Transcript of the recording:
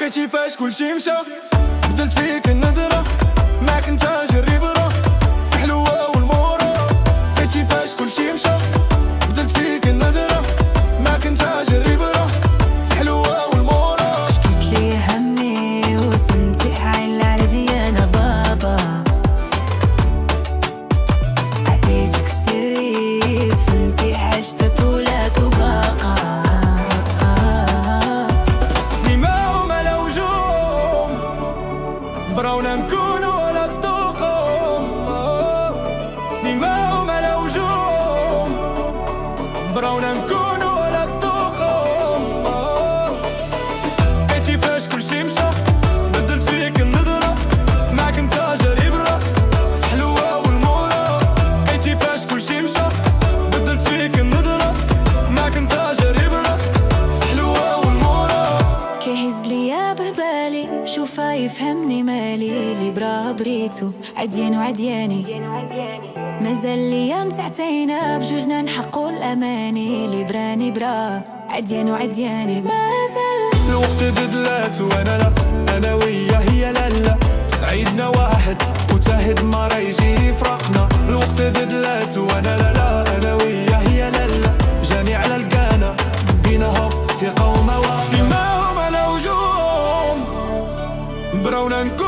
بقيتي فاش كلشي مشى، بدلت فيك النظرة معاك نتا جري برا في حلوة والمورا. بقيتي فاش كلشي مشى، بدلت فيك النظرة معاك نتا جري برا في حلوة والمورا. شكيت لي همي وسنتي عين العردي انا بابا، عطيتك سري دفنتي عشت طولات وباقا. براونا نكونو ولا الطوقم، سماهم على وجوههم. براونا نكونو ولا الطوقم. بقيتي فاش كلشي مشى، بدلت فيك النظرة معاك نتا جري برا في حلوة والمورا. بقيتي فاش كلشي مشى، بدلت فيك النظرة معاك نتا جري برا في حلوة والمورا. كيهز ليا بهبالي بشوفا يفهمني مالي، اللي برا بريتو عديان وعدياني. مازال ليا متعتينا بجوجنا نحقو الاماني، اللي براني برا عديان وعدياني. مازال الوقت دلات وانا لا، انا وياه هي لالا. عيدنا واحد وتاهد ما راه يجي يفرقنا. الوقت دلات وانا لا، انا وياه هي لالا. جاني على القانا بينا ثقة ومواهب. سماهم على وجوههم، براونا نكون